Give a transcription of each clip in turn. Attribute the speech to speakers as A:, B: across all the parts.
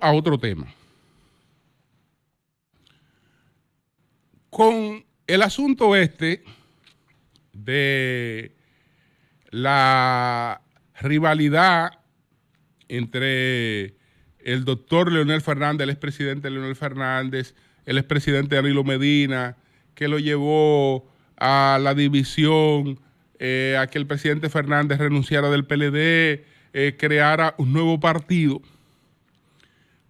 A: a otro tema. Con el asunto de la rivalidad entre el doctor Leonel Fernández, el expresidente Leonel Fernández, el expresidente Danilo Medina, que lo llevó a la división, a que el presidente Fernández renunciara del PLD, creara un nuevo partido,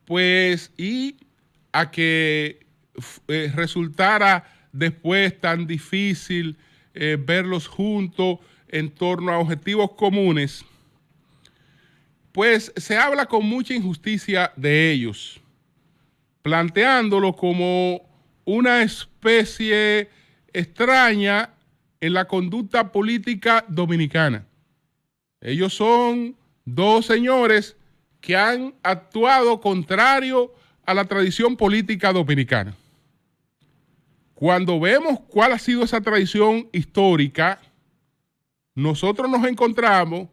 A: pues, y a que resultara después tan difícil verlos juntos en torno a objetivos comunes, pues se habla con mucha injusticia de ellos, planteándolo como una especie extraña en la conducta política dominicana. Ellos son dos señores que han actuado contrario a la tradición política dominicana. Cuando vemos cuál ha sido esa tradición histórica, nosotros nos encontramos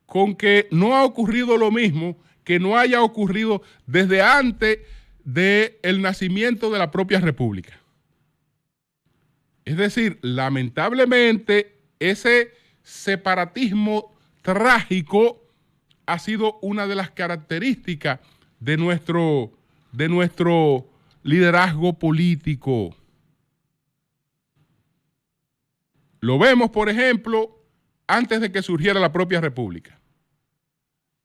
A: con que no ha ocurrido lo mismo que no haya ocurrido desde antes del nacimiento de la propia República. Es decir, lamentablemente, ese separatismo trágico ha sido una de las características de nuestro liderazgo político. Lo vemos, por ejemplo, antes de que surgiera la propia República.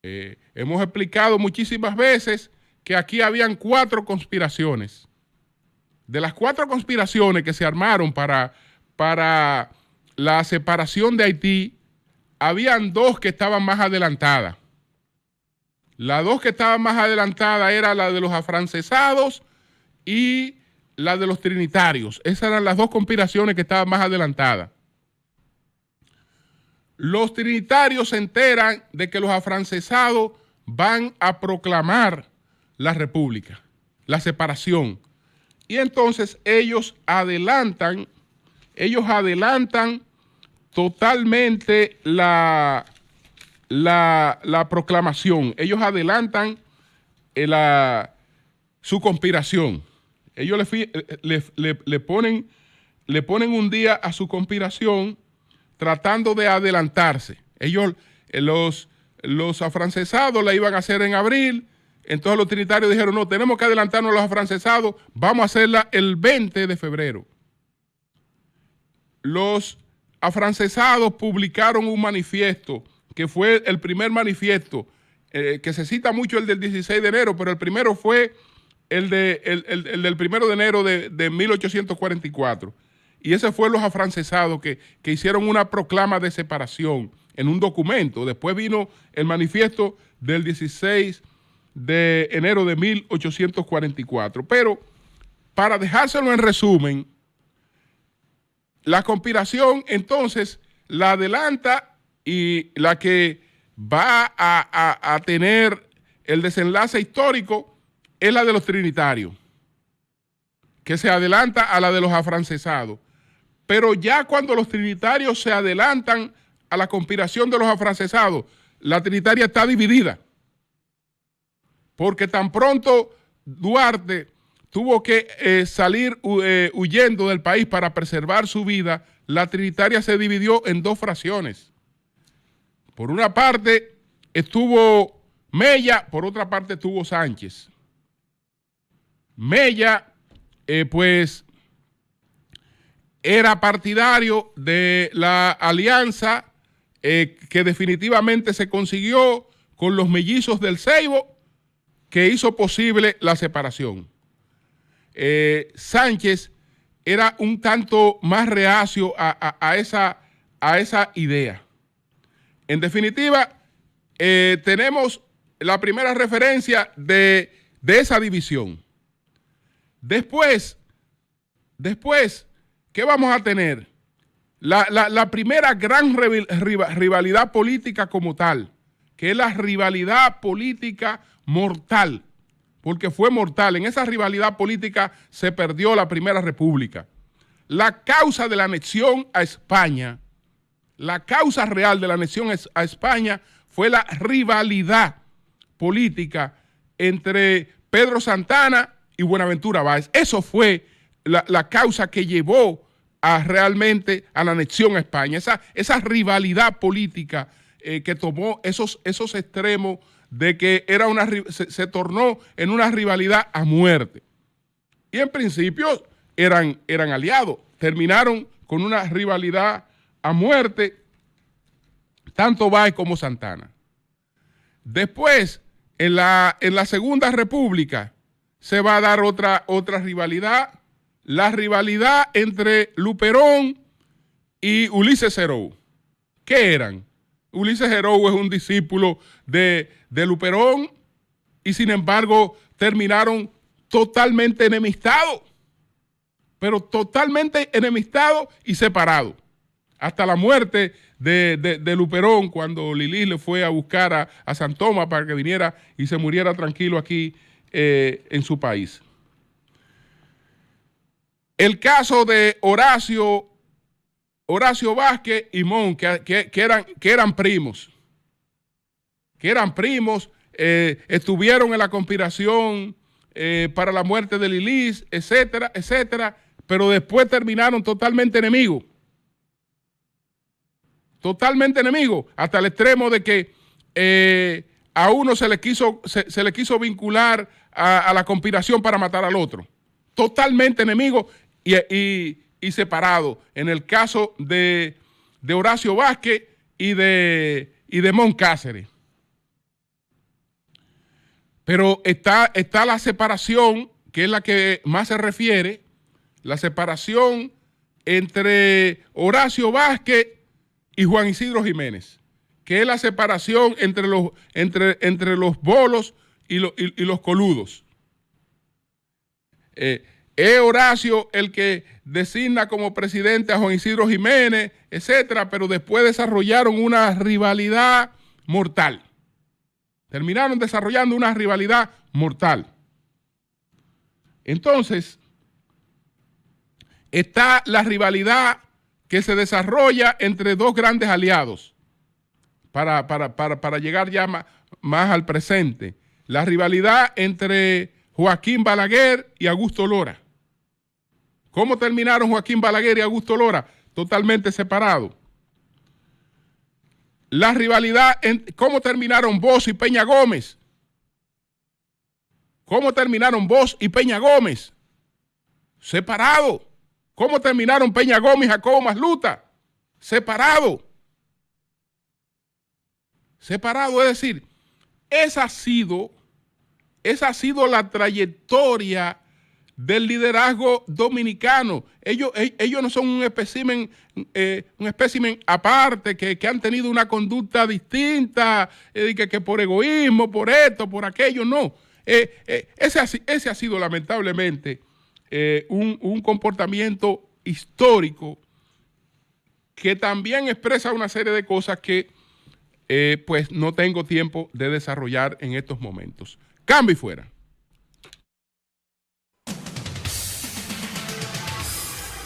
A: Hemos explicado muchísimas veces que aquí habían 4 conspiraciones. De las 4 conspiraciones que se armaron para la separación de Haití, habían 2 que estaban más adelantadas. Las 2 que estaban más adelantadas era la de los afrancesados y la de los trinitarios. Esas eran las 2 conspiraciones que estaban más adelantadas. Los trinitarios se enteran de que los afrancesados van a proclamar la república, la separación. Y entonces ellos adelantan totalmente la proclamación. Ellos adelantan su conspiración. Ellos le ponen un día a su conspiración tratando de adelantarse. Ellos, los afrancesados la iban a hacer en abril. Entonces los trinitarios dijeron, no, tenemos que adelantarnos a los afrancesados, vamos a hacerla el 20 de febrero. Los afrancesados publicaron un manifiesto, que fue el primer manifiesto, que se cita mucho el del 16 de enero, pero el primero fue el del 1 de enero de 1844. Y ese fue los afrancesados que hicieron una proclama de separación en un documento. Después vino el manifiesto del 16 de enero de 1844. Pero, para dejárselo en resumen, la conspiración entonces la adelanta, y la que va a tener el desenlace histórico es la de los trinitarios, que se adelanta a la de los afrancesados. Pero ya cuando los trinitarios se adelantan a la conspiración de los afrancesados, la trinitaria está dividida. Porque tan pronto Duarte tuvo que salir huyendo del país para preservar su vida, la trinitaria se dividió en 2 fracciones. Por una parte estuvo Mella, por otra parte estuvo Sánchez. Mella, pues, era partidario de la alianza que definitivamente se consiguió con los mellizos del Ceibo, que hizo posible la separación. Sánchez era un tanto más reacio a esa idea. En definitiva, tenemos la primera referencia de esa división. Después, ¿qué vamos a tener? La primera gran rivalidad política como tal, que es la rivalidad política mortal, porque fue mortal. En esa rivalidad política se perdió la Primera República. La causa de la anexión a España, la causa real de la anexión a España fue la rivalidad política entre Pedro Santana y Buenaventura Báez. Eso fue la causa que llevó realmente a la anexión a España. Esa rivalidad política que tomó esos extremos de que se tornó en una rivalidad a muerte. Y en principio eran aliados. Terminaron con una rivalidad a muerte, tanto Báez como Santana. Después, en la Segunda República, se va a dar otra rivalidad, la rivalidad entre Luperón y Ulises Herou. ¿Qué eran? Ulises Herou es un discípulo de Luperón y sin embargo terminaron totalmente enemistados, pero totalmente enemistados y separados. Hasta la muerte de Luperón, cuando Lili le fue a buscar a San Tomás para que viniera y se muriera tranquilo aquí en su país. El caso de Horacio Vázquez y Mon, que eran primos. Estuvieron en la conspiración para la muerte de Lilis, etcétera, etcétera, pero después terminaron totalmente enemigos. Totalmente enemigos, hasta el extremo de que a uno se le quiso vincular a la conspiración para matar al otro. Totalmente enemigos y separados. En el caso de Horacio Vázquez y de Mon Cáceres. Pero está la separación, que es la que más se refiere, la separación entre Horacio Vázquez y Juan Isidro Jiménez, que es la separación entre los bolos y los coludos. Es Horacio el que designa como presidente a Juan Isidro Jiménez, etcétera, pero después desarrollaron una rivalidad mortal. Terminaron desarrollando una rivalidad mortal. Entonces, está la rivalidad que se desarrolla entre dos grandes aliados para llegar ya más al presente. La rivalidad entre Joaquín Balaguer y Augusto Lora. ¿Cómo terminaron Joaquín Balaguer y Augusto Lora? Totalmente separados. La rivalidad, ¿cómo terminaron Bosch y Peña Gómez? ¿Cómo terminaron Bosch y Peña Gómez? Separados. ¿Cómo terminaron Peña Gómez y Jacobo Masluta? Separados. Separados, es decir, esa ha sido la trayectoria del liderazgo dominicano. Ellos no son un espécimen aparte, que han tenido una conducta distinta, que por egoísmo, por esto, por aquello, no. Ese ha sido lamentablemente un comportamiento histórico que también expresa una serie de cosas que pues no tengo tiempo de desarrollar en estos momentos. Cambio y fuera.